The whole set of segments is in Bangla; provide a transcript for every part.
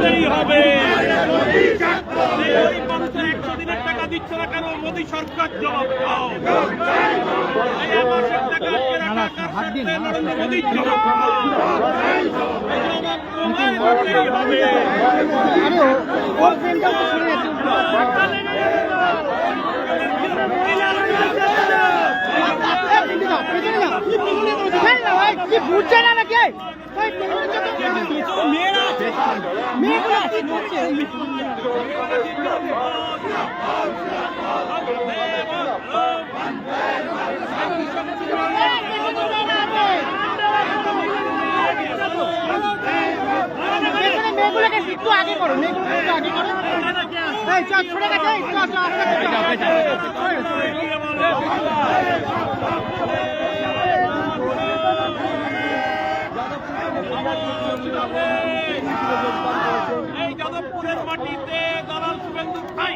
মানতেই হবে। ওই মানুষের 100 দিনের টাকা দিচ্ছে না কেন? মোদী সরকার জবাব দাও। এই মাসের টাকা নরেন্দ্র মোদীর জবাব দাও। জবাব তোমায় দিতেই হবে। বুঝছে না নাকি মেয়েগুলোকে একটু আগে করো, মেয়েগুলোকে একটু আগে করো। ছড়ে গেছে এই যাদবপুরের মাটিতে দালাল শুভেন্দু ঠাই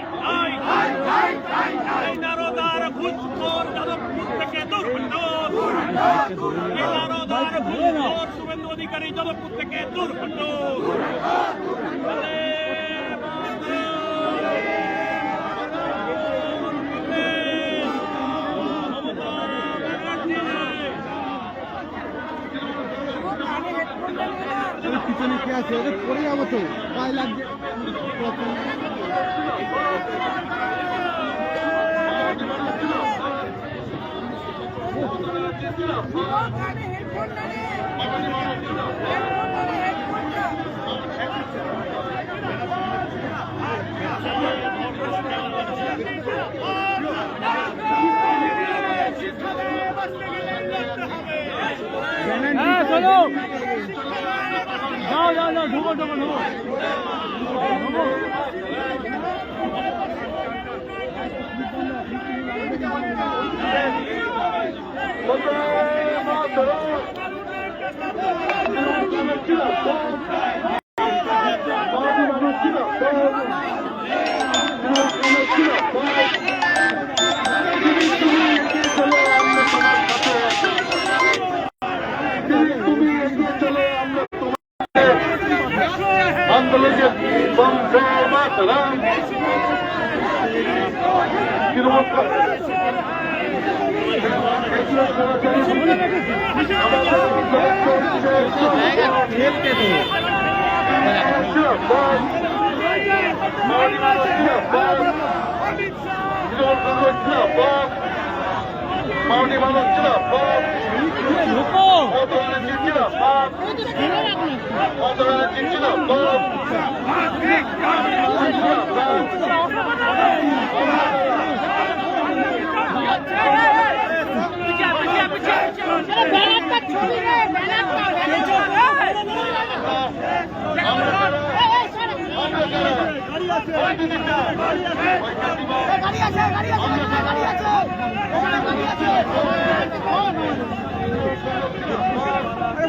এই নারদার ঘুষখোর যাদবপুর থেকে দূর এই নারদার ঘুষখোর শুভেন্দু অধিকারী যাদবপুর থেকে দূর পিছনে কে আছে? পড়ে যাবো তো, গায়ে লাগছে। চলো যাও যাও যাও ঢুকো ঢুকো ঢুকো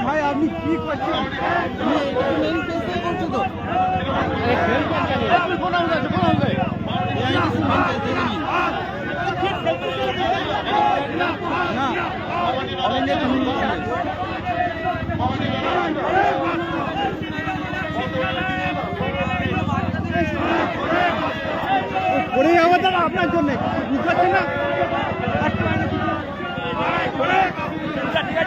ভাই আপনি কি করছেন? করছো তো পড়ে যাবো দাদা আপনার জন্য, বুঝতে পারছেন না? ঠিক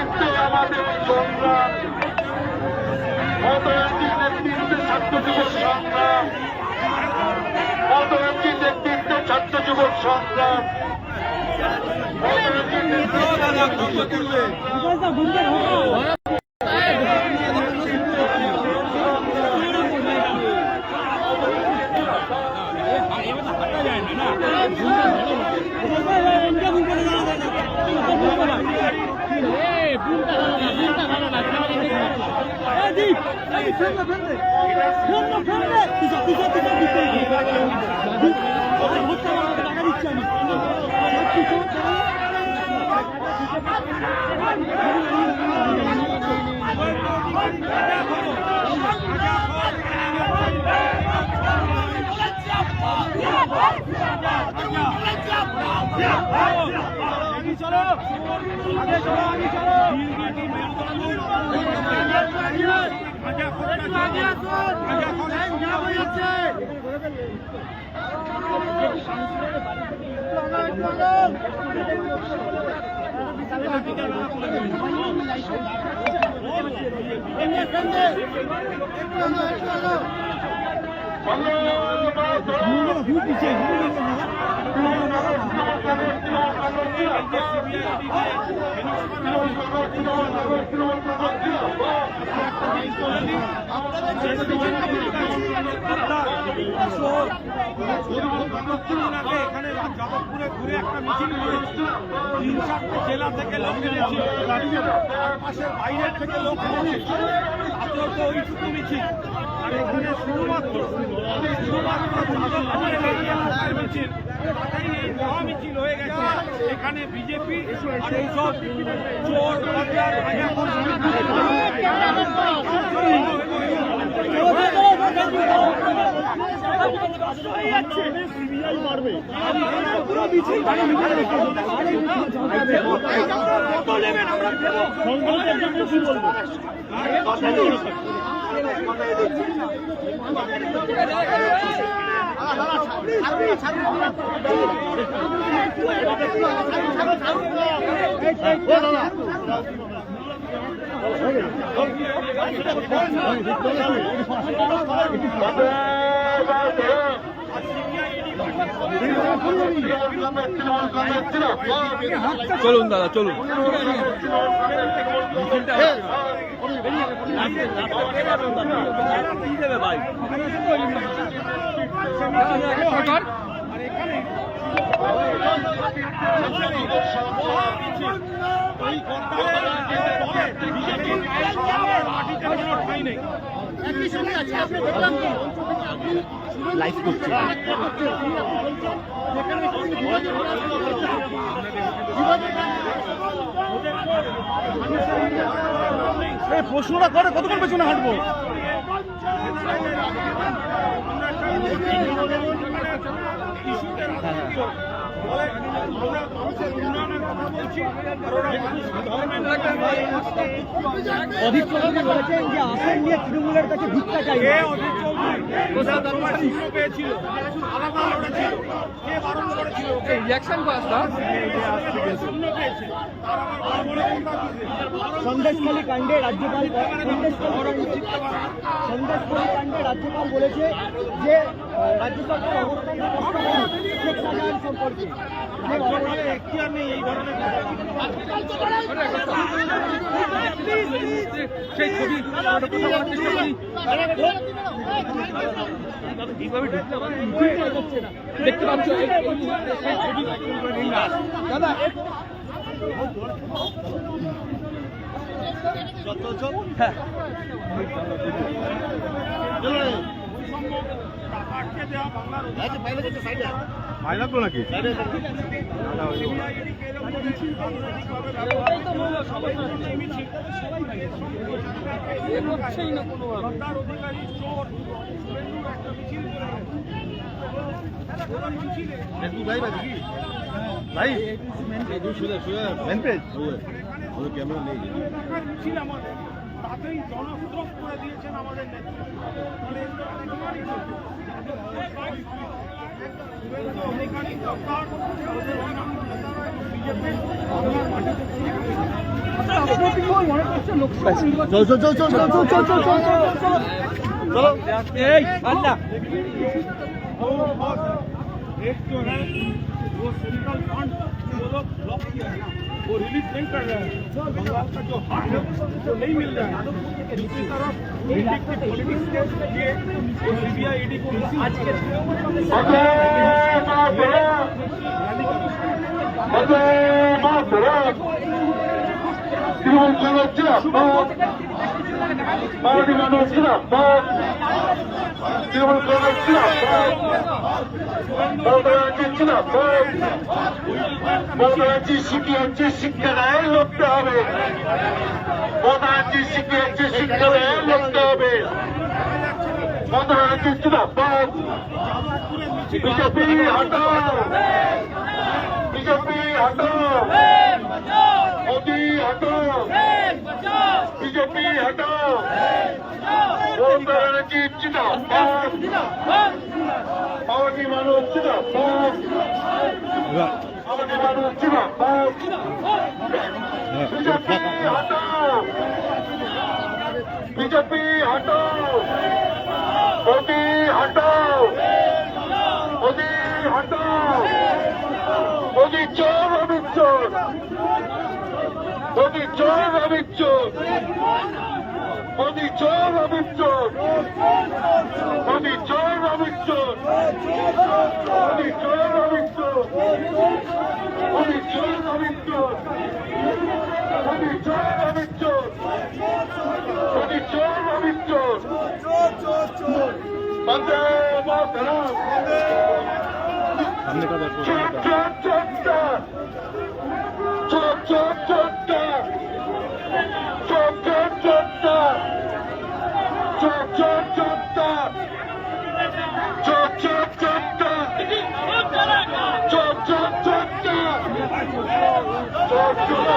আছে আমাদের সংগ্রাম, মমতাজির নেতৃত্বে ছাত্র যুবক সংগ্রাম, মমতাজির নেতৃত্বে ছাত্র যুবক সংগ্রাম, মমতাজির নেতৃত্বে এখানে যাদবপুরে ঘুরে একটা মিছিল করেছে, 3-4টে জেলা থেকে লোক এনেছে, তার পাশে বাইরের থেকে লোক এনেছে, তাতেও তো ওইটুকু মিছিল। আর এখানে শুধুমাত্র যাদবপুরের এলাকার মিছিল, এটাই এই মহামিছিল হয়ে গেছে। এখানে বিজেপি আর এইসব চোর বাজার চলুন দাদা চলুন। লাইভ করছে প্রশ্নটা করে কতক্ষণ পেছনে হাঁটবো? অধিক চৌধুরী বলেছেন যে আসন নিয়ে তৃণমূলের কাছে ভিক্ষা চাইবে। সন্দেশখালী কাণ্ডে রাজ্যপাল বলেছে যে রাজ্য সরকার অবস্থান সম্পর্কে এখতিয়ার নেই এই ধরনের সেই ছবি দেখতে পাচ্ছ দাদা হ্যাঁ ভাই লাগলো নাকি? ভাই মেন পেজ ক্যামেরা নেই। তাতেই জনস্রোত করে দিয়েছেন আমাদের নেতা। एक जो है वो सेंट्रल फंड वो लोग ब्लॉक किया है, वो रिलीज नहीं कर रहे हैं। बंगाल का जो हार्ट है वो नहीं मिल रहा है। दूसरी तरफ पॉलिटिक्स के लिए सीबीआई ईडी को आज के তৃণমূল কংগ্রেস তৃণমূল কংগ্রেস জিন্দাবাদ, মমতা ব্যানার্জি জিন্দাবাদ, মমতা ব্যানার্জি শিখিয়েছে শিক্ষা ন্যায় লড়তে হবে, মমতা ব্যানার্জি শিখিয়েছে শিক্ষা ন্যায় লড়তে হবে, মমতা ব্যানার্জি জিন্দাবাদ, বিজেপি হটাও, বিজেপি হটাও, মোদি হটাও, বিজেপি হটাও, মমতা ব্যানার্জি জিন্দাবাদ, আমাদের মানুষ জিন্দাবাদ, আমাদের মানুষ জিন্দাবাদ, বিজেপি হটাও, বিজেপি হটাও, মোদি হটাও, মোদি হটাও, মোদি চোর অমিত চোর, মোদি চোর অমিত চোর, মোদি চোর অমিত চোর, মোদি চোর অমিত চোর, মোদি চোর অমিত চোর, মোদি চোর অমিত চোর, মোদি চোর অমিত চোর, মোদি চোর অমিত চোর, বন্দে মাতরম, চোর চোর চোরটা, চোর চোর চোরটা, চোর চোর চোরটা, চোর চোর চোরটা, চোর চোর চোরটা, চোর চোর চোরটা, চোর চোর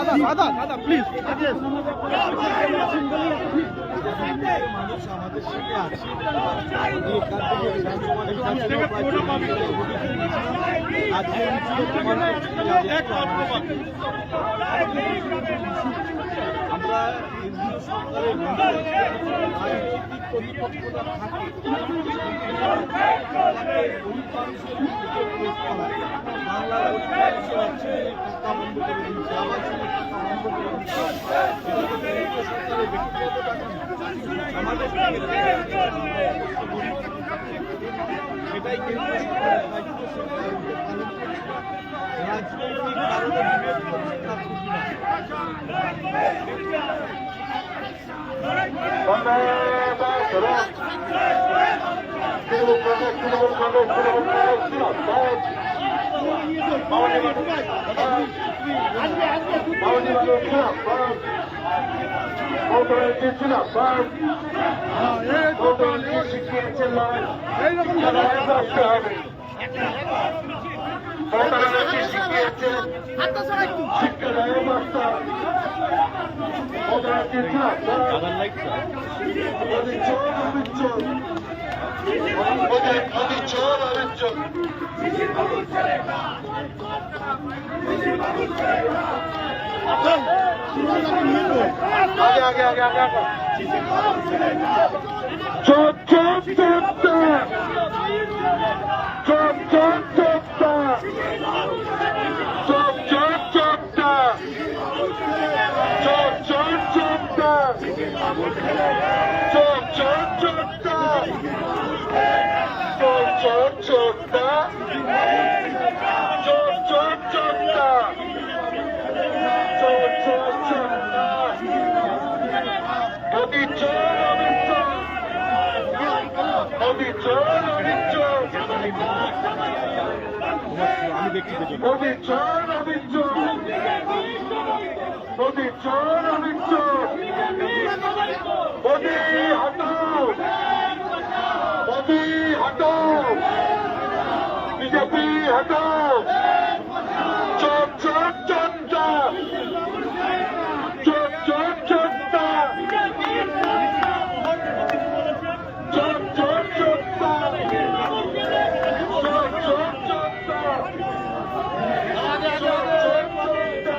আমরা দাদা প্লিজ আমাদের সাথে আছে আমরা কেন্দ্রীয় সরকারের রাজনৈতিক পরিপক্কতা থাকে বাংলার অধিকাংশ অঞ্চলে টাকা বন্ধ করে দিচ্ছে, আবার টাকা বন্ধ করে দিচ্ছে, কেন্দ্রীয় সরকারের ব্যক্তিগত টাকা আমাদের সেটাই কেন্দ্রীয় সরকারের দায়িত্ব, রাজনৈতিক কারণে বিভেদ করছে তার বন্দে মাতরম, তৃণমূল কংগ্রেস তৃণমূল কংগ্রেস তৃণমূল কংগ্রেস জিন্দাবাদ, মাওলানা মানুষ জিন্দাবাদ, মাওলানা মানুষ জিন্দাবাদ, মমতা ব্যানার্জি জিন্দাবাদ, মমতা ব্যানার্জি শিখিয়েছে শিক্ষা ন্যায় লড়তে হবে, মমতা ব্যানার্জি শিখিয়েছে শিক্ষা ন্যায় লড়তে হবে, মমতা ব্যানার্জি জিন্দাবাদ, মোদি চোর অমিত চোর, মোদি চোর অমিত চোর, আগে আগে আগে আগে আগে চোর চোর চোরটা, চোর চোর চোরটা, চোর চোর চোরটা, চোর চোর চোরটা, চোর চোর চোরটা, চোর চোর চোরটা, চোর চোর চোরটা, চোর চোর চোরটা, মোদি চোর অমিত চোর, মোদি চোর অমিত চোর, মোদি চোর অমিত চোর, মোদি চোর অমিত চোর, মোদি হটাও, মোদি হটাও, বিজেপি হটাও, চোর চোর চোরটা, চোর চোর চোরটা, চোর চোর চোরটা, চোর চোর চোরটা, চোর চোর চোরটা,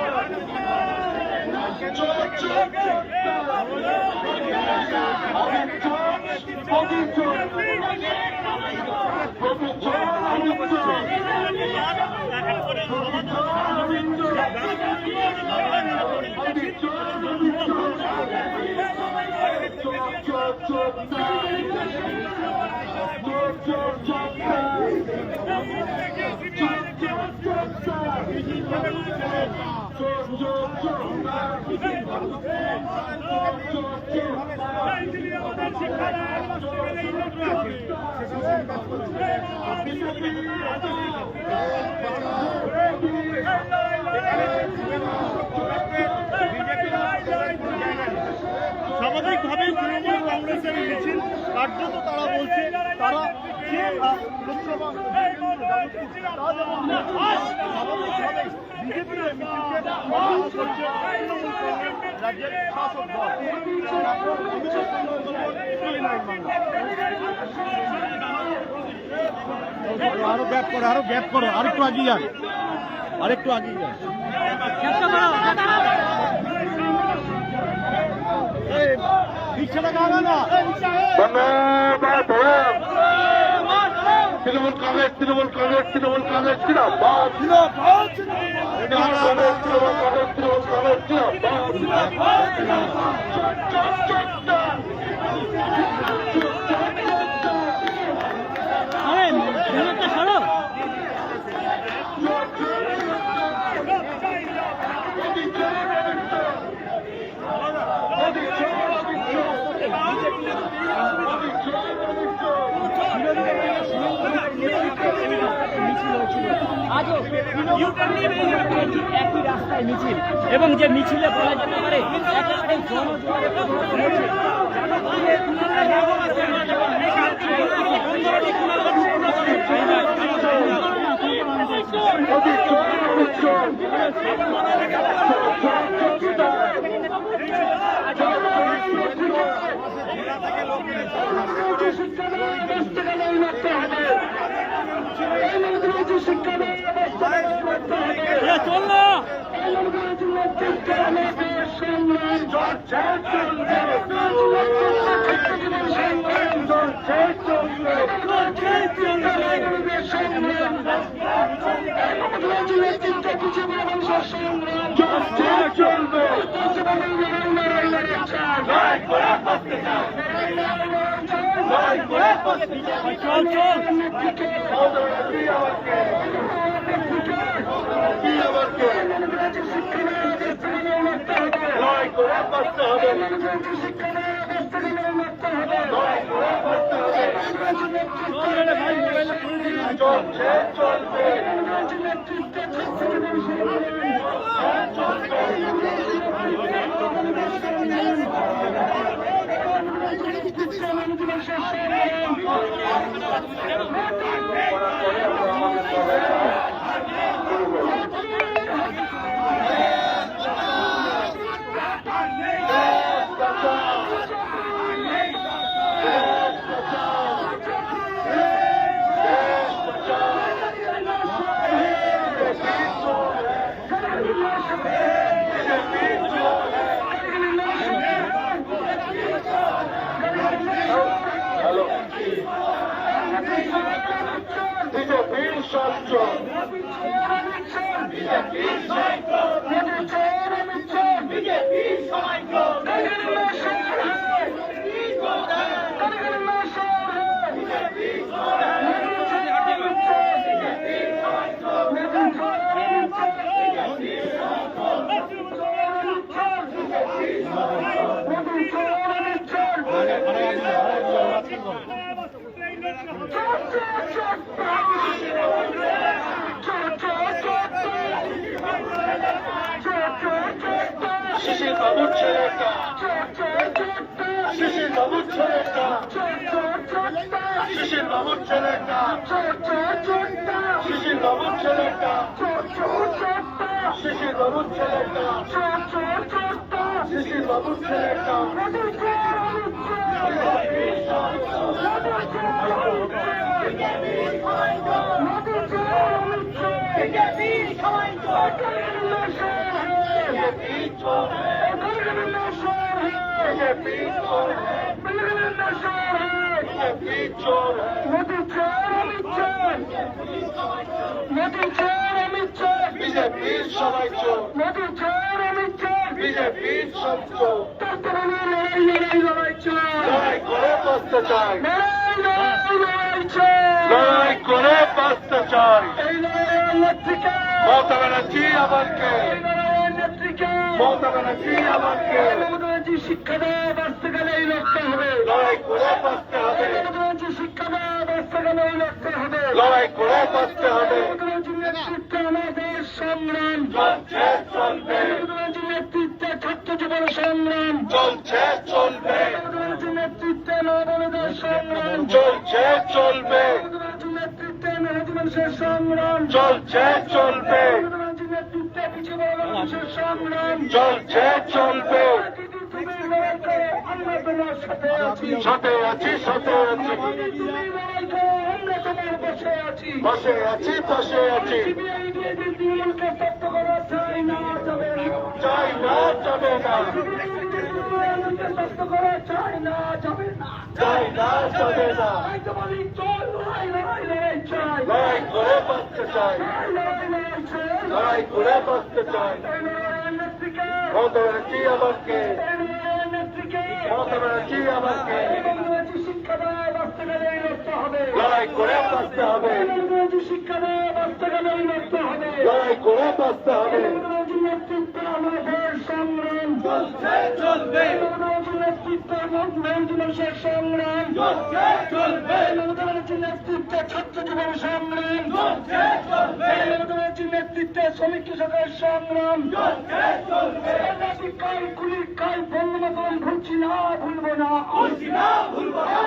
স্বাভাবিকভাবে তৃণমূল কংগ্রেসের মিছিল কার্যত তারা বলছে তারা যে লোকসভা স্বাভাবিকভাবে বিজেপির মিছিলকে করছে তৃণমূল কংগ্রেস রাজ্যের শাসক দল আরো গ্যাপ করো আরেকটু আগিয়ে যান আরেকটু আগিয়ে যান রিক্সাটা গাবে না তৃণমূল কংগ্রেস তৃণমূল কংগ্রেস তৃণমূল কংগ্রেস জিন্দাবাদ তৃণমূল কংগ্রেস তৃণমূল কংগ্রেস তৃণমূল কংগ্রেস আজও একই রাস্তায় মিছিল এবং যে মিছিলে বলা যেতে পারে একেবারে জনজোয়ারে পরিণত হয়েছে। চল না শিশির বাবুর ছেলেটা শিশির বাবুর ছেলেটা শিশির বাবুর ছেলেটা শিশির বাবুর ছেলেটা শিশির বাবুর ছেলেটা শিশির বাবুর ছেলেটা বিজেপির সবাই চোর বিজেপির সব চোর লড়াই করে বাঁচতে চাই, লড়াই করে বাঁচতে চাই। মমতা ব্যানার্জি আমাকে, মমতা ব্যানার্জি আমাকে শিক্ষা দেওয়া বাঁচতে গেলে এই লক্ষ্য হবে, লড়াই করে বাঁচতে হবে, শিক্ষা দেওয়া বাঁচতে গেলে এই লক্ষ্য হবে, লড়াই করে বাঁচতে হবে। নেতৃত্বে আমাদের সংগ্রাম চলছে চলবে, নেতৃত্বে ছাত্র জীবন সংগ্রাম চলছে চলবে, নেতৃত্বে নবনদের সংগ্রাম চলছে চলবে, নেতৃত্বে নবজীবনের সংগ্রাম চলছে চলবে, নেতৃত্বে পিছিয়ে মানুষের সংগ্রাম চলছে চলবে। তুমি লড়াই করো, আমরা তোমার সাথে আছি, সাথে আছি, সাথে আছি, তুমি লড়াই করো, আমরা তোমার পাশে আছি, পাশে আছি, পাশে আছি। তৃণমূলকে স্তব্ধ করা চাই না, যাবে না, চাই না, যাবে না, তৃণমূলকে স্তব্ধ করা চাই না, যাবে না, চাই না, যাবে না। তাই তো বলি চল লড়াই লড়াই লড়াই চাই, লড়াই করে বাঁচতে চাই, লড়াই লড়াই চাই, লড়াই করে বাঁচতে চাই। লড়াই নেত্রীকে, মমতা ব্যানার্জি আমাকে, লড়াই নেত্রীকে, মমতা ব্যানার্জি আমাকে শিক্ষা দেওয়া বাঁচতে গেলে এই লড়তে হবে, লড়াই করে বাঁচতে হবে, শিক্ষা দেওয়া বাঁচতে গেলে এই লড়তে হবে, লড়াই করে বাঁচতে হবে। নেতৃত্বে আমাদের সংগ্রাম চলছে চলবে, নেতৃত্বে মানুষের সংগ্রাম চলছে চলবে, নেতৃত্বে ছাত্র জীবন সংগ্রাম চলছে চলবে, নেতৃত্বে শ্রমিক কৃষকের সংগ্রাম চলছে চলবে, কাল কুলি কাল বন্ধুমাতরম ভুলছি না, ভুলবো না, বলছি না ভুলবো না,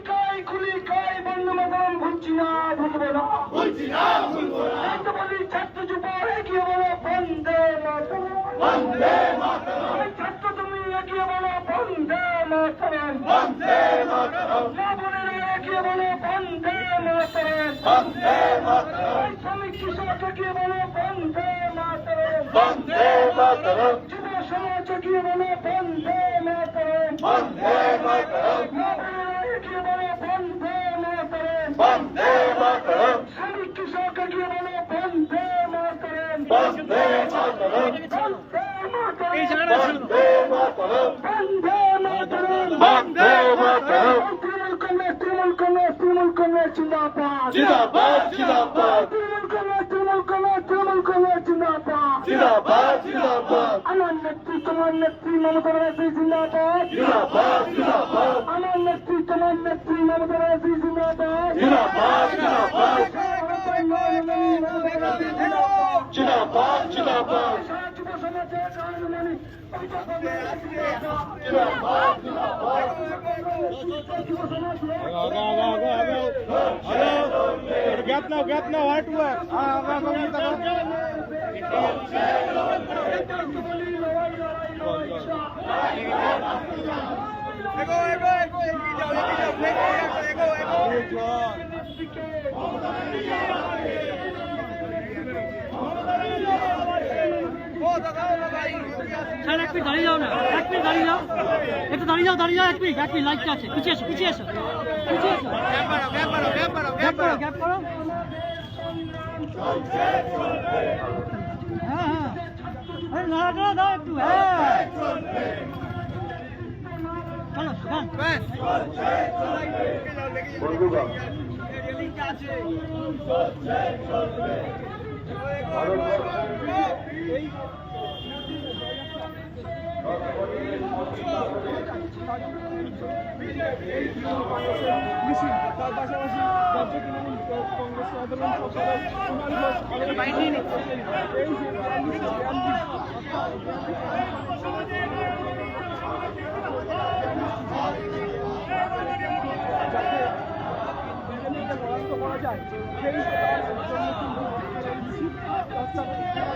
কাল কুলি কাল বন্ধুমাতরম ভুলছি না, ভুলবো না, বলছি না ভুলবো না। এই তো বলি ছাত্র যুব এগিয়ে বলো বন্দে মাতরম, বন্দে মাতরম, এই ছাত্র তুমি এগিয়ে বলো বন্দে মাতরম, বন্দে মাতরম, মা বোনেরা এগিয়ে বলো বন্দে মাতরম, বন্দে মাতরম, এই শ্রমিক কৃষক এগিয়ে বলো বন্দে মাতরম, বন্দে মাতরম, যুব সমাজ এগিয়ে বলো বন্দে মাতরম, বন্দে মাতরম, মা বোনেরা এগিয়ে বলো বন্দে মাতরম, বন্দে মাতরম, শ্রমিক কৃষক এগিয়ে বলো বন্দে মাতরম, বন্দে মাতরম, বন্দে মাতরম, বন্দে মাতরম, বন্দে মাতরম, বন্দে মাতরম। তৃণমূল কংগ্রেস, তৃণমূল কংগ্রেস, তৃণমূল কংগ্রেস জিন্দাবাদ, জিন্দাবাদ, জিন্দাবাদ, তৃণমূল কংগ্রেস, তৃণমূল কংগ্রেস, তৃণমূল কংগ্রেস জিন্দাবাদ, জিন্দাবাদ, জিন্দাবাদ, আমার নেত্রী তোমার নেত্রী মমতা ব্যানার্জি জিন্দাবাদ, জিন্দাবাদ, জিন্দাবাদ, আমার নেত্রী তোমার নেত্রী মমতা ব্যানার্জি জিন্দাবাদ, জিন্দাবাদ, জিন্দাবাদ, জিন্দাবাদ, জিন্দাবাদ, সারা যুব সমাজের কারণে জিন্দাবাদ, জিন্দাবাদ। গ্যাপ নাও হার্ট ওয়ার্ক স্যার এক মিনিট দাঁড়িয়ে যাও না, এক মিনিট দাঁড়িয়ে যাও, একটু দাঁড়িয়ে যাও, দাঁড়িয়ে যাও, এক মিনিট লাইটটা আছে, পিছিয়ে এসো, পিছিয়ে এসো, পিছিয়ে এসো, গ্যাপ করো, গ্যাপ করো, হ্যাঁ হ্যাঁ, আরে নাড়াচাড়া দাও একটু, হ্যাঁ চলো গান বন্ধুগণ, তার পাশাপাশি রাজ্য তৃণমূল কংগ্রেস সাধারণ সম্পাদক কুমার ঘোষ পরাস্ত করা যায় সেই তাদের আজকে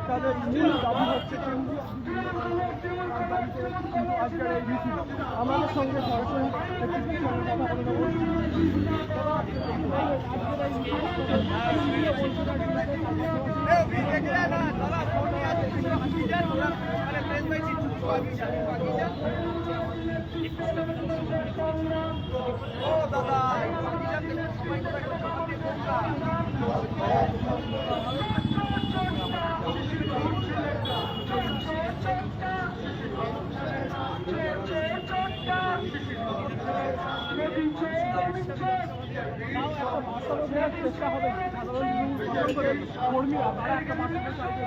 তাদের মূল দাবি হচ্ছে আজকের এই মিছিল। আমাদের সঙ্গে সরাসরি একটি সঙ্গে কথা বলে চেষ্টা হবে সাধারণ কর্মীরা তারা একটা বার্তা চাইবে।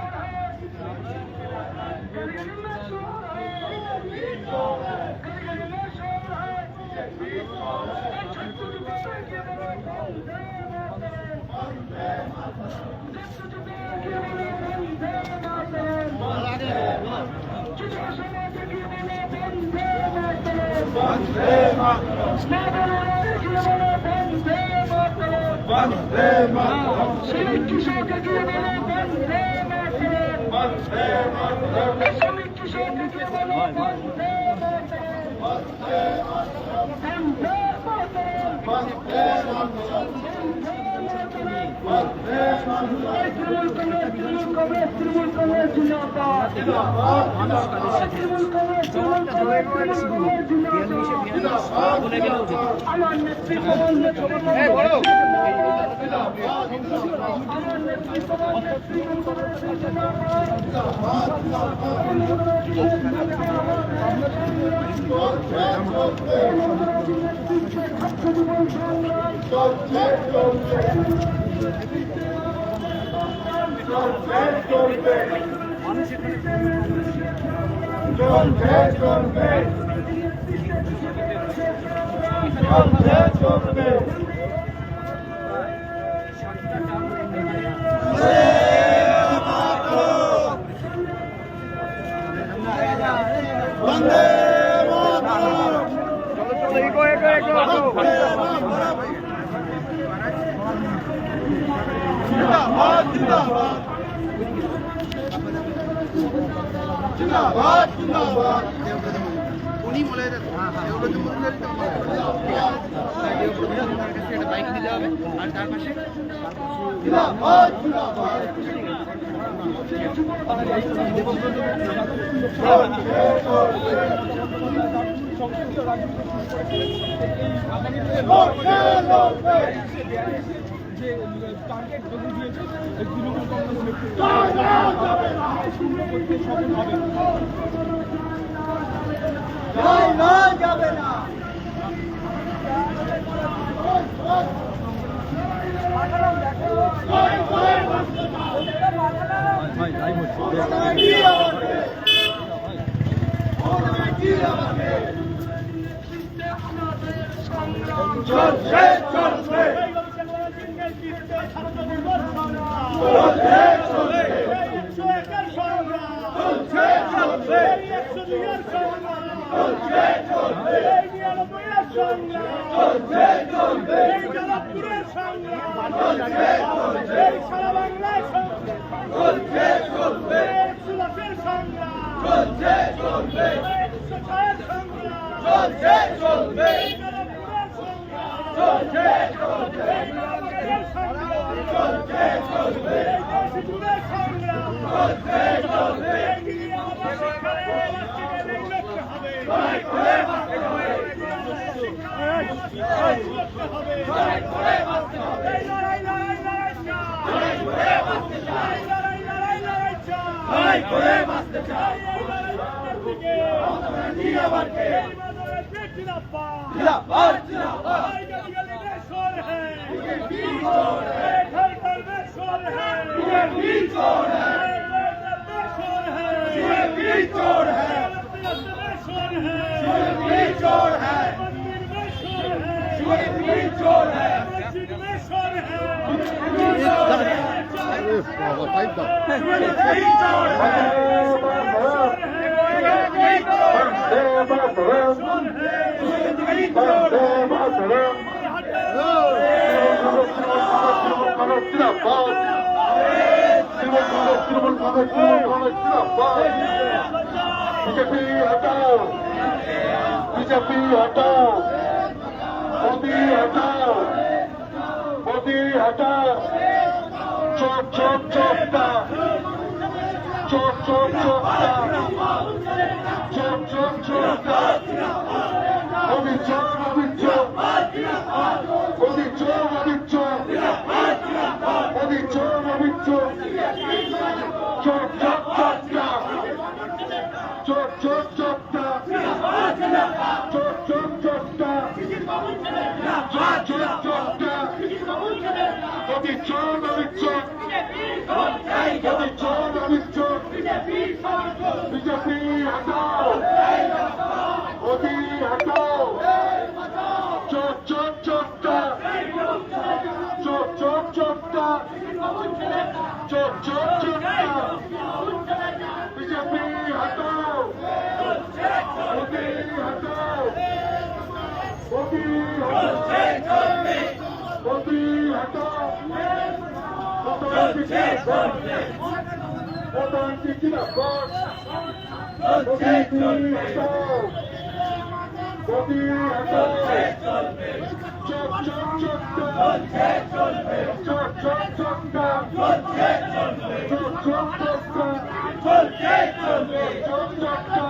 যে টার্গেট যদি দিয়েছে তৃণমূল কংগ্রেস সফল হবে। তৃণমূল কাদের জিন্দাবাদ বিজেপি হটাও বিজেপি হটাও মোদি হটাও মোদি হটাও চোখ চোখ চোখটা চোখ চোখ চোখটা চোখ চোখ চোখটা মোদি চোখ মোদি চোখ মোদি চোখ মোদি চোখ মোদি চোখ মোদি চোখ চোখ চোখ চোখটা চোখ চোখ চোখটা চোখ চোখ চোখটা চোখ চোখ চোখটা মোদি চোখ মোদি চোখ মোদি চোখ মোদি চোখ বিজেপি হটাও মোদি হটাও চোখ চোখ চোখটা চোখ চোখ চোখটা চোখ চোখ চোখটা বিজেপি হটাও মোদি হটাও মোদি হটাও মোদি হটাও মোদি জিন্দাবাদ মোদি হটাও মোদি হটাও চোখ চোখ চোখটা চোখ চোখ চোখটা চোখ চোখ চোখটা চোখ চোখটা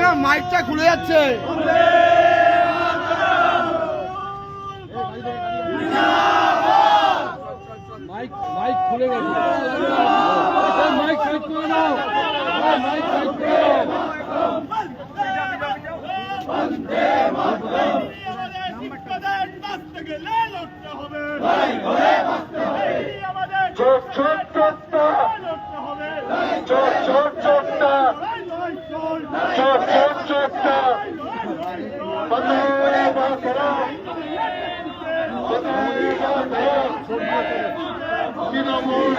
না মাইকটা খুলে যাচ্ছে মাইক মাইক খুলে গেছে মাইক সাইড করে দাও মাইক সাইড করে দাও চোখ চোখ চোখটা চোখ চোখ চোখটা চোখ চোখ চোখটা বন্দে মাতরম বন্দে মাতরম তৃণমূল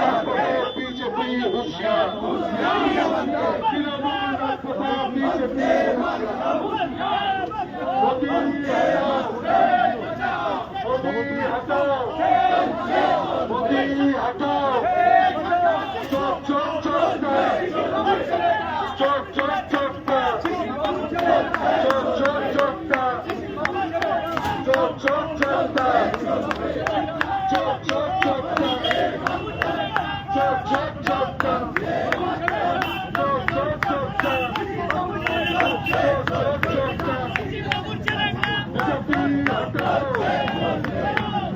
বিজেপি হুঁশিয়ার তৃণমূল বিজেপি মোদি হটাও মোদি হটাও চোখ চোখ চোখটা চোখ চোখ চোখটা চোখ চোখ চোখটা চোখ চোখ চোখটা চোখ চোখ চোখটা চোখ চোখ চোখটা চোখ চোখ চোখটা চোখ চোখ চোখটা বিজেপি হটাও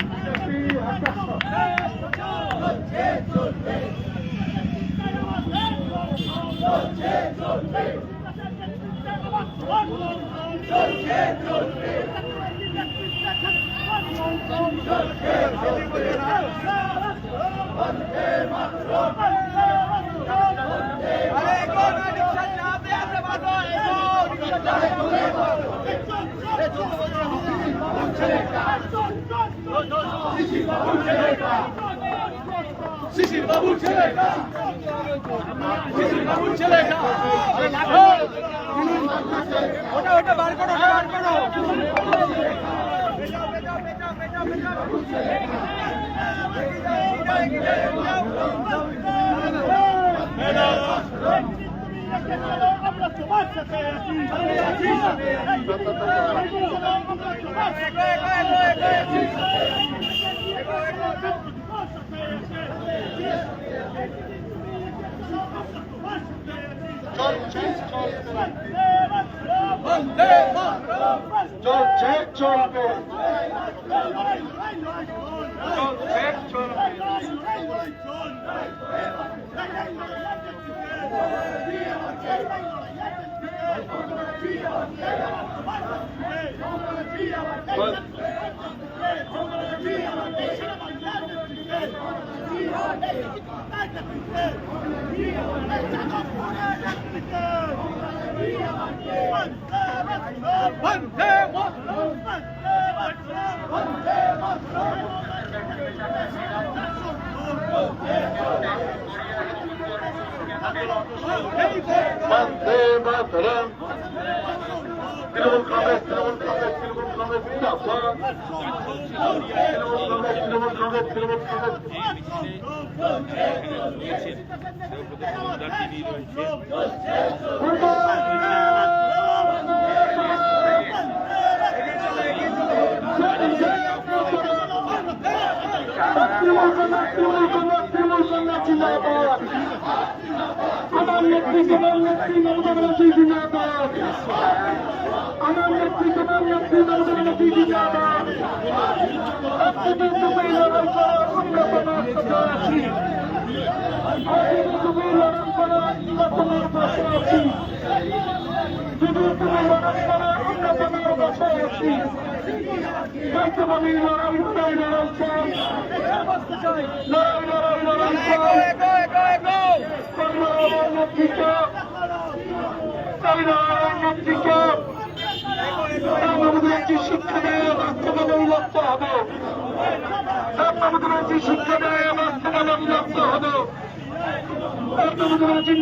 বিজেপি হটাও শিশির বাবুর ছেলেটা শিশির বাবুর ছেলেটা ওটা ওটা বার করো বার করো আমরা তোমার সাথে আছি চলছে চলবে চলছে চলবে বন্দে মাতরম তৃণমূল কংগ্রেস তৃণমূল কংগ্রেস তৃণমূল কংগ্রেস জিন্দাবাদ তৃণমূল কংগ্রেস তৃণমূল কংগ্রেস আমার নেত্রী মমতা ব্যানার্জি জিন্দাবাদ আমার নেত্রী মমতা ব্যানার্জি জিন্দাবাদ আপনি তুমি লড়াই করো আমরা তোমার সাথে আছি তুমি লড়াই করো আমরা তোমার পাশে আছি যদি তুমি লড়াই করো আমরা তোমার পাশে আছি বর্তমানে লড়াই চাই লড়াই চাই লড়াই লড়াই চাই শিক্ষা দেয় বাস্তবায়ন লক্ষ্য হবে শিক্ষা দেয় বাস্তবায়ন লক্ষ্য হবে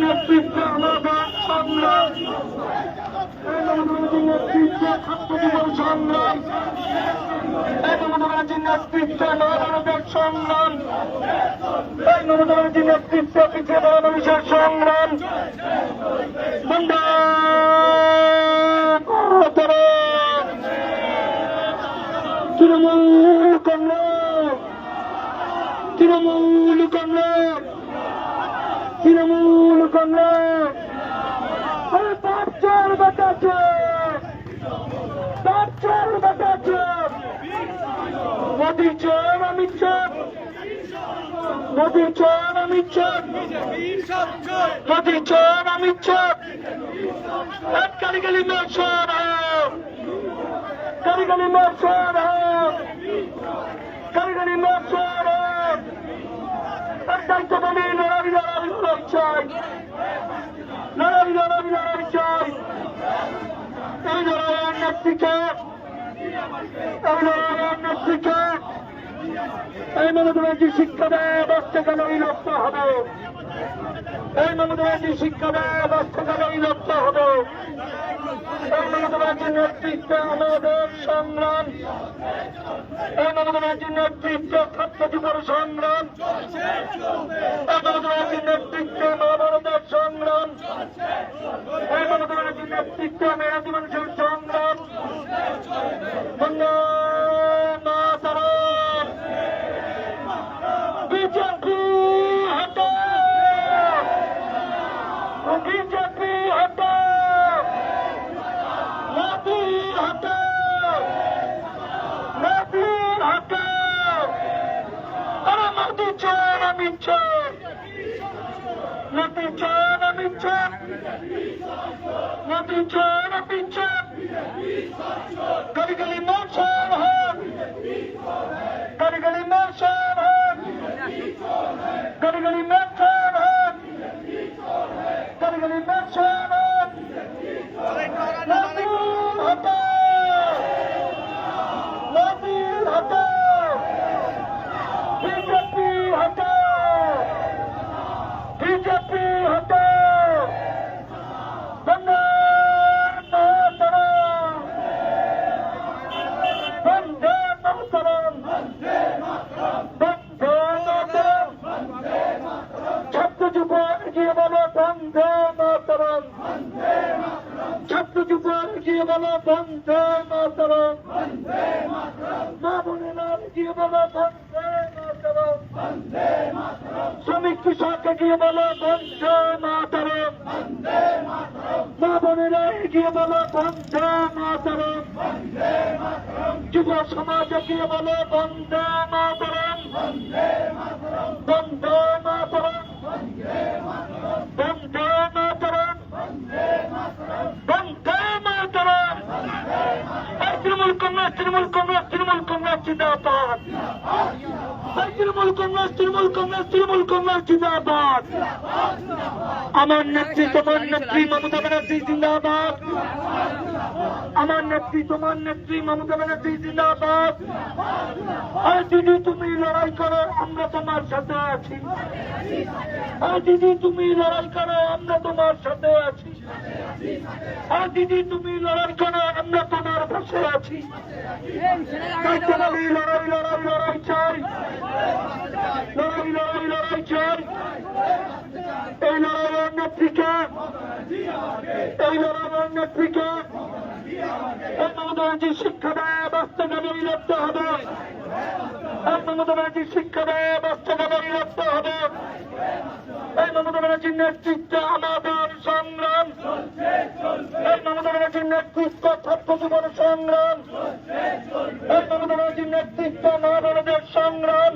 নেতৃত্বে আমাদের সংগ্রাম নেতৃত্বে ছাত্র জীবন সংগ্রাম নেতৃত্বে মানবের সংগ্রাম নেতৃত্বে পিছিয়ে পড়া মানুষের সংগ্রাম তৃণমূল কংগ্রেস তৃণমূল কংগ্রেস তৃণমূল কংগ্রেস বাচ্চার বাচ্চা বাচ্চার বাচ্চা মোদী চোর অমিত শাহ মোদী চোর অমিত শাহ মোদী চোর অমিত শাহ गली गली में शोर है गली गली में शोर है गली गली में शोर है दायित्व बने लड़ाई लड़ाई लड़ाई चाই লড়াই লড়াই লড়াই চাই এই লড়াইয়ের নেতৃত্বে এই লড়াইয়ের নেতৃত্বে এই মমতা ব্যানার্জি শিক্ষা দেয় বাচ্চা গেলেই লক্ষ্য হবে এই মমতা ব্যানার্জি শিক্ষা দেয় বাচ্চা গেলেই লক্ষ্য হবে এই মমতা ব্যানার্জির নেতৃত্বে আমাদের সংগ্রাম এই মমতা ব্যানার্জির নেতৃত্বে ছাত্র যুবর সংগ্রাম এই মমতা ব্যানার্জির নেতৃত্বে মহাভারতের সংগ্রাম এই মমতা ব্যানার্জির নেতৃত্বে মেরাদি মানুষের সংগ্রাম বিজেপি হটাও বিজেপি হটাও মোদি হটাও মোদি হটাও আরে মোদি চোর অমিত চোর মোদি চোর অমিত চোর মোদি চোর অমিত চোর गली गली में शोर है गली गली में शोर है गली गली में शोर है गली गली में शोर है नबील हटाओ नबील हटाओ बीजेपी हटाओ बीजेपी हटाओ वंदे मातरम वंदे मातरम छत्र जुबा जी बोलो वंदे मातरम গিয়ে বলো বন্দে মাতরম, মা বোনেরা গিয়ে বলো বন্দে মাতরম, শ্রমিক কৃষককে গিয়ে বলো বন্দে মাতরম, মা বোনেরা গিয়ে বলো বন্দে মাতরম, যুব সমাজে গিয়ে বলো বন্দে মাতরম, বন্দে মাতরম, বন্দে মাতরম, বন্দে মাতরম। এই তৃণমূল কংগ্রেস, তৃণমূল কংগ্রেস, তৃণমূল কংগ্রেস জিন্দাবাদ। এই তৃণমূল কংগ্রেস, তৃণমূল কংগ্রেস, তৃণমূল কংগ্রেস জিন্দাবাদ। আমার নেত্রী, তোমার নেত্রী মমতা ব্যানার্জি জিন্দাবাদ। আমার নেত্রী, তোমার নেত্রী মমতা ব্যানার্জি জিন্দাবাদ। আর দিদি তুমি লড়াই করো, আমরা তোমার সাথে আছি। আর দিদি তুমি লড়াই করো, আমরা তোমার সাথে আছি। আর দিদি তুমি লড়াই করো, আমরা তোমার পাশে আছি। তাই তোমারই লড়াই, লড়াই, লড়াই চাই। লড়াই, লড়াই, লড়াই চাই। এই লড়াইয়ের নেত্রীকে, এই লড়াইয়ের নেত্রীকে এই মমতা ব্যানার্জির শিক্ষা ব্যবস্থা দাবি রাখতে হবে। এই মমতা ব্যানার্জির শিক্ষা ব্যবস্থা দাবি রাখতে হবে। এই মমতা ব্যানার্জির নেতৃত্বে আমাদের সংগ্রাম, এই মমতা ব্যানার্জির নেতৃত্ব ছাত্র জীবন সংগ্রাম, এই মমতা ব্যানার্জির নেতৃত্ব মা বোনদের সংগ্রাম,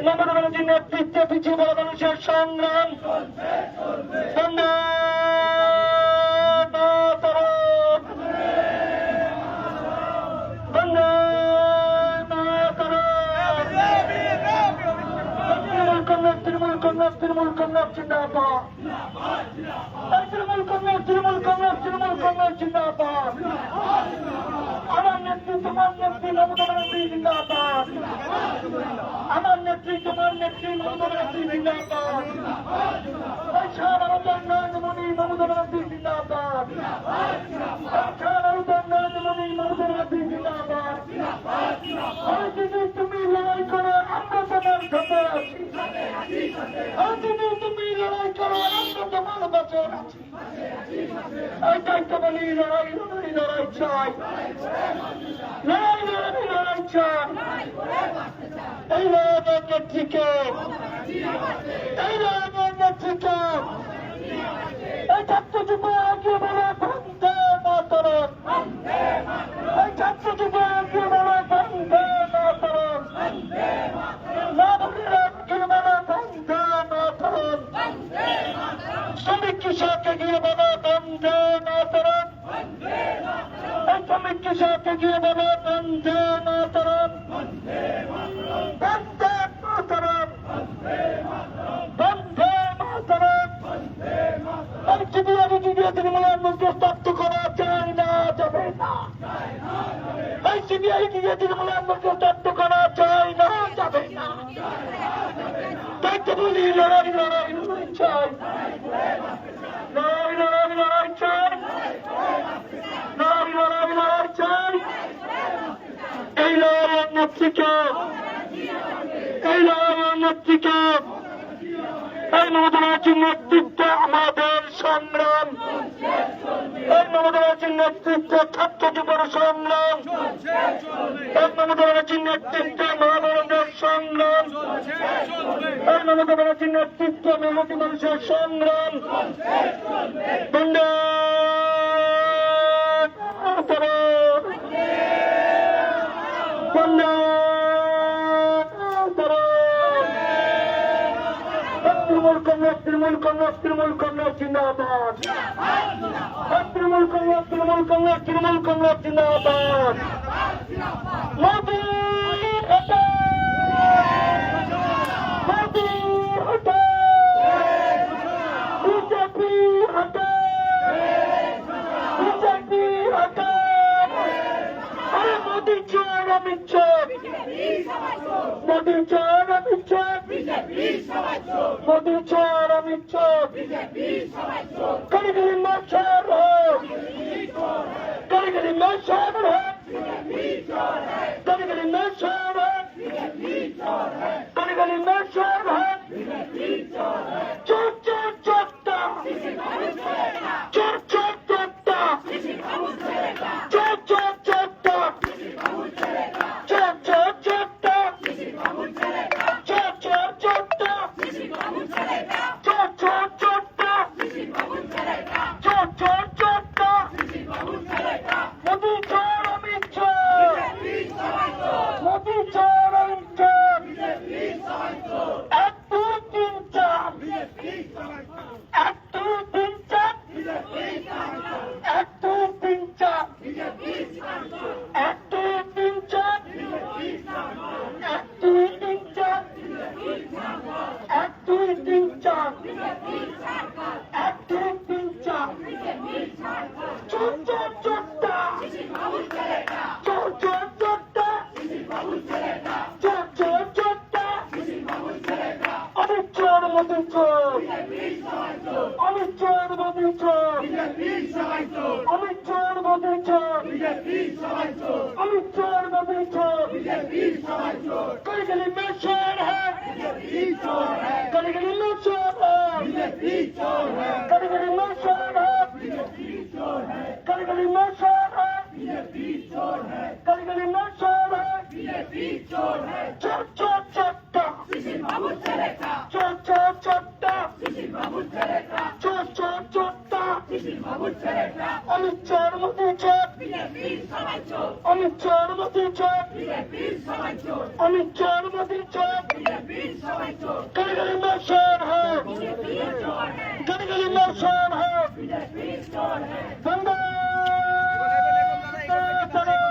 মমতা ব্যানার্জির নেতৃত্বে পিছিয়ে পড়া মানুষের সংগ্রাম। বন্দে মাতরম, বন্দে মাতরম। তৃণমূল কংগ্রেস, তৃণমূল কংগ্রেস, তৃণমূল কংগ্রেস জিন্দাবাদ। এই তৃণমূল কংগ্রেস, তৃণমূল কংগ্রেস, তৃণমূল কংগ্রেস জিন্দাবাদ। আমার নেত্রী, তোমার নেত্রী মমতা ব্যানার্জি জিন্দাবাদ। আমার নেত্রী, তোমার নেত্রী মমতা ব্যানার্জি জিন্দাবাদ। এই সারা ভারতের নরেন্দ্রমোদী মমতা ব্যানার্জি জিন্দাবাদ। এই সারা ভারতের নরেন্দ্রমোদী মমতা ব্যানার্জি জিন্দাবাদ। আর দিদি তুমি লড়াই করো, আমরা তোমার সাথে আছি। আর দিদি তুমি লড়াই করো, আমরা তোমার পাশে আছি। এই দায়িত্ব বলি লড়াই, লড়াই, লড়াই চাই। লড়াই, লড়াই, লড়াই চাই। এই লড়াইয়ের নেত্রীকে, এই লড়াইয়ের নেত্রীকে এই ছাত্র যুব আগে বলে বন্দে মাতরম, এই ছাত্র যুব আগে বলে বন্দে মাতরম, মা বোনেরা গিয়ে বলে বন্দে মাতরম, শ্রমিক কৃষককে গিয়ে বলে বন্দে মাতরম, এই শ্রমিক কৃষককে গিয়ে বলে বন্দে মাতরম, বন্দে মাতরম, বন্দে মাতরম। এই চিবিআরি তৃণমূলের মধ্যে স্তব্ধ করা চাই না, যাবে না। এই চিবিআরি তৃণমূলের মধ্যে স্তব্ধ করা চাই না, যাবে না। তাই তো বলি লড়াই, লড়াই, লড়াই চাই। লড়াই, লড়াই, লড়াই চাই। লড়াই, লড়াই, লড়াই চাই। এই লড়াইয়ের নেত্রীকে, এই লড়াইয়ের নেত্রীকে, এই মমতা ব্যানার্জির নেতৃত্বে আমাদের সংগ্রাম, এই মমতা ব্যানার্জির নেতৃত্বে ছাত্র যুবর সংগ্রাম, এই মমতা ব্যানার্জির নেতৃত্বে মা বোনদের সংগ্রাম, এই মমতা ব্যানার্জির নেতৃত্বে মেহনতি মানুষের সংগ্রাম। বন্দে মাতরম, বন্দে মাতরম। তৃণমূল কংগ্রেস, তৃণমূল কংগ্রেস, তৃণমূল কংগ্রেস জিন্দাবাদ। তৃণমূল কংগ্রেস, তৃণমূল কংগ্রেস, তৃণমূল কংগ্রেস জিন্দাবাদ। মোদি হটাও, মোদি হটাও, বিজেপি হটাও, বিজেপি হটাও। আরে মোদি চোর, অমিত চোর, মোদি চোর, অমিত চোর, मोदी चोर, अमित चोर, गली गली में चोर है, गली गली में चोर है, गली गली में चोर है, गली गली में चोर है। चोर चोर चोरता, चोर चोर चोरता, দুই তিন চার 1 2 3 4 চোর চোর চোরটা চোর চোর চোরটা চোর চোর চোরটা অমিত চোর মোদি চোর অমিত চোর মোদি চোর অমিত চোর মোদি চোর অমিত চোর মোদি চোর गली गली में शोर है गली गली में शोर है गली गली में शोर है गली गली में शोर है गली गली में शोर है चोर चोर चट्टा चोर चोर चट्टा चोर चोर चट्टा अमित चोर मोदी चोर अमित चोर मोदी चोर अमित चोर मोदी चोर गली गली में शोर है गली गली में शोर है वंदे मातरम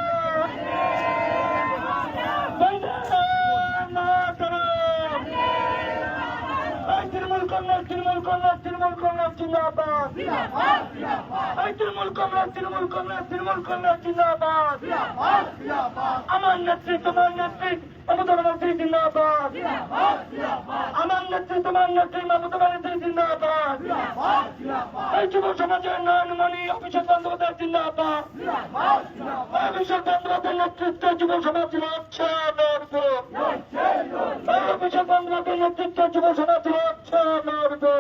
वंदे मातरम तृणमूल कांग्रेस जिंदाबाद तृणमूल कांग्रेस जिंदाबाद আমার নেত্রী তোমার নেত্রী মমতা ব্যানার্জি জিন্দাবাদ আমার নেত্রী তোমার নেত্রী মমতা ব্যানার্জি জিন্দাবাদ এই যুব সমাজের নয়নমণি অভিষেক বন্দ্যোপাধ্যায় জিন্দাবাদ অভিষেক বন্দ্যোপাধ্যায়ের নেতৃত্বে যুব সমাজ লড়ছে লড়বে অভিষেক বন্দ্যোপাধ্যায়ের নেতৃত্বে যুব সমাজ লড়ছে লড়বে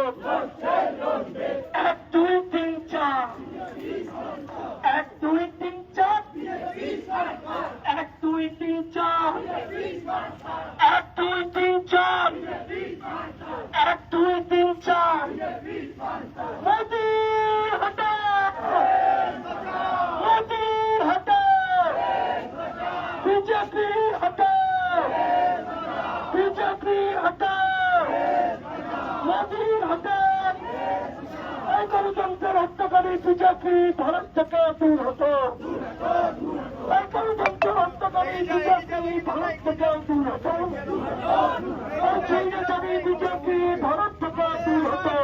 1 2 3 4 1 2 3 4 1 2 3 4 1 2 3 4 1 2 3 4 मोदी हटाओ मोदी हटाओ बीजेपी हटाओ बीजेपी हटाओ मोदी हटाओ এই গণতন্ত্রের হত্যাকারী বিজেপি ভারত থেকে দূর হতো এই গণতন্ত্রের হত্যাকারী বিজেপি ভারত থেকে দূর হতো এই চৈনাচারী বিজেপি ভারত থেকে দূর হতো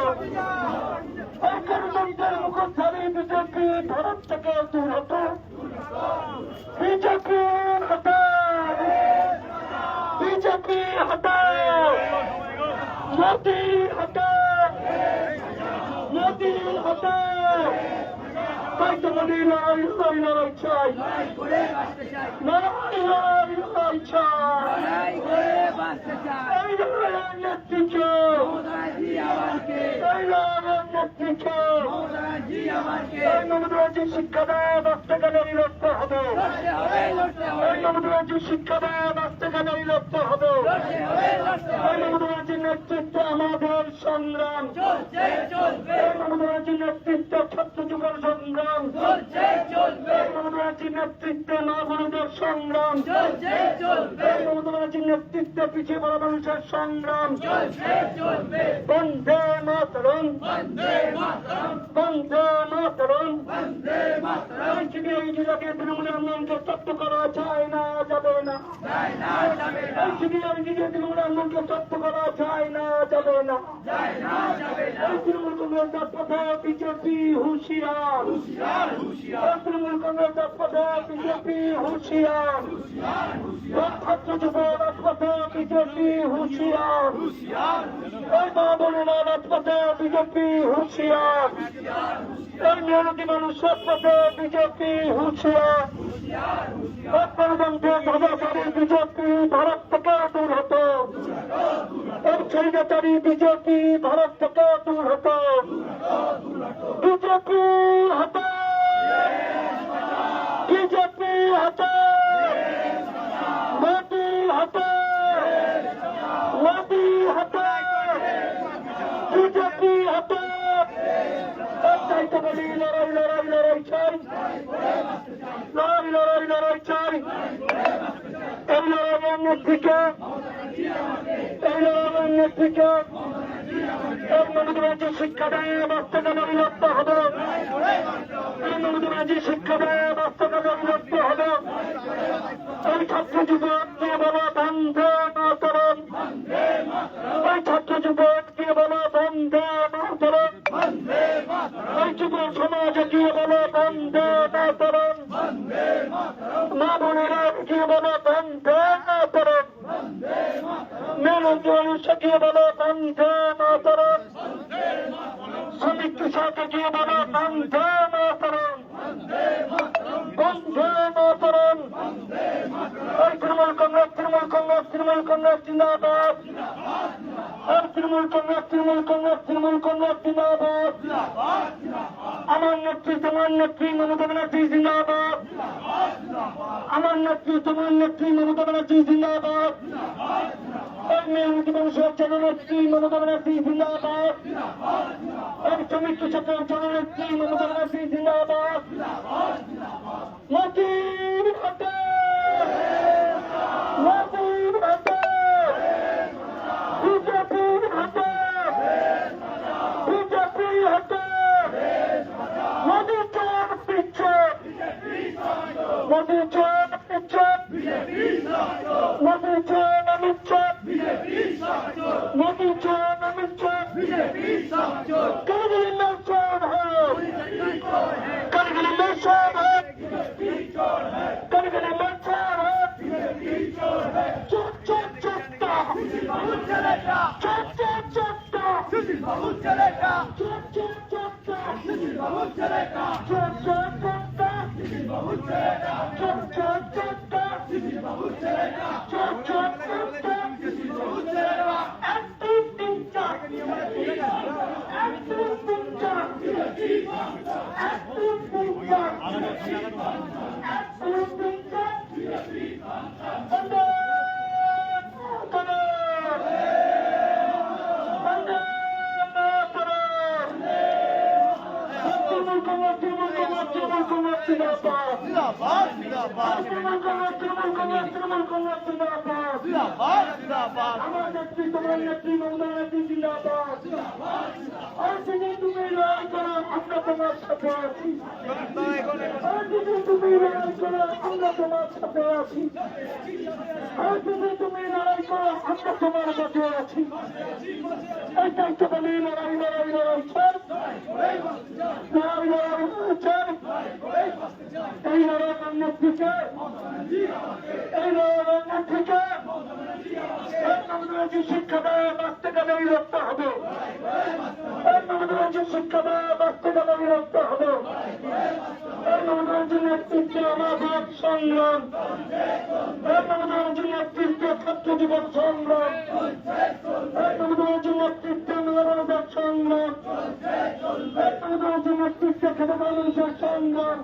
এই গণতন্ত্রের মুখোশধারী বিজেপি ভারত থেকে দূর হতো বিজেপি হটাও বিজেপি হটাও মোদি হটাও মোদি হটাও তাই তো মোদি লড়াই লড়াই লড়াই চাই লড়াই লড়াই লড়াই চাই এই লড়াইয়ের নেতৃত্বে এই লড়াইয়ের নেতৃত্বে এই মমতাজি শিক্ষা দেয় বাঁচতে গেলে লড়তে হবে এই মমতাজি শিক্ষা দেয় বাঁচতে গেলে লড়তে হবে এই মমতাজির নেতৃত্বে আমাদের সংগ্রাম এই মমতাজির নেতৃত্বে ছাত্র যুগের সংগ্রাম এই মমতাজির নেতৃত্বে মা বোনদের সংগ্রাম এই মমতাজির নেতৃত্বে পিছিয়ে পড়া মানুষের সংগ্রাম বন্দে মাতরম বন্দে মাতরম এই সিবিআই তৃণমূলের আন্দোলনকে স্তব্ধ করা যায় না যাবে না এই সিবিআই তৃণমূলের আন্দোলনকে স্তব্ধ করা যায় না যাবে না এই তৃণমূল কংগ্রেস পথে বিজেপি হুঁশিয়ার এই তৃণমূল কংগ্রেস পথে বিজেপি হুঁশিয়ার ছাত্র যুব রাজপথে বিজেপি হুঁশিয়ার এই মা বোনেরা রাজপথে বিজেপি হুঁশিয়ার এই মেহনতি মানুষের পথে বিজেপি হুঁশিয়ার গণতন্ত্রের ধ্বজাধারী বিজেপি ভারত থেকে দূর হতো এই স্বৈরাচারী বিজেপি ভারত থেকে দূর হতো বিজেপি হটাও বিজেপি হটাও মোদি হটাও মোদি হটাও বিজেপি হটাও চাই তো বলি লড়াই লড়াই লড়াই চাই লড়াই লড়াই লড়াই চাই এই লড়াইয়ের নেতৃত্বে এই লড়াইয়ের নেতৃত্বে এই মমতাজি শিক্ষা দেয় বাঁচতে গেলে লড়তে হবে এই মমতাজি শিক্ষা দেয় বাঁচতে গেলে লড়তে হবে এই ছাত্র যুবক বলা বন্ধে মাতরম এই ছাত্র যুবক বন্দে মাতরম এই যুব সমাজ এগিয়ে বলো বন্দে মাতরম মা বোনেরা এগিয়ে বলো বন্দে মাতরম মেরুন মানুষ এগিয়ে বলো বন্দে মাতরম শ্রমিক কৃষক এগিয়ে বলো বন্দে মাতরম বন্দে মাতরম এই তৃণমূল কংগ্রেস জিন্দাবাদ এই তৃণমূল কংগ্রেস জিন্দাবাদ আমার নেত্রী তোমার নেত্রী মমতা ব্যানার্জি জিন্দাবাদ আমার নেত্রী তোমার নেত্রী মমতা ব্যানার্জি জিন্দাবাদ এই মেহনতি মানুষের জননেত্রী মমতা ব্যানার্জি জিন্দাবাদ এই শ্রমিক কৃষকের জননেত্রী মমতা ব্যানার্জি জিন্দাবাদ মোদির হাতে মোদির হাতে বিজেপির হাতে বিজেপির হাতে মোদি চোর পিচ্ছপ মোদি চোর পিচ্ছপ মোদি চোর অমিত শাহ মোদি চোর অমিত শাহ करगिल में चोर है करगिल में चोर है करगिल में चोर है चोर चोर चोरता चोर चोर चोरता चोर चोर चोरता चोर चोर चोरता चोर चोर चोरता चोर चोर चोरता আমার নেত্রী তোমার নেত্রী মমতা ব্যানার্জি জিন্দাবাদ আর যদি তুমি লড়াই করো আমরা তোমার সাথে আছি আর যদি তুমি লড়াই করো আমরা তোমার সাথে আছি আর যদি তুমি লড়াই করো আমরা তোমার সাথে আছি এইটাই তো বলি লড়াই লড়াই লড়াই ছাড় লড়াই লড়াই ছাড় এই লড়াইয়ের নেত্রীকে এই লড়াইয়ের নেত্রীকে শিক্ষা দেয় বাঁচতে গেলে বিরক্ত হবে শিক্ষা দেয় বাঁচতে গেলে বিরক্ত হবে নেতৃত্বে আমাদের সংগ্রাম নেতৃত্বে ছাত্র জীবন সংগ্রাম নেতৃত্বে মেয়রদের সংগ্রাম নেতৃত্বে খেতে মানুষের সংগ্রাম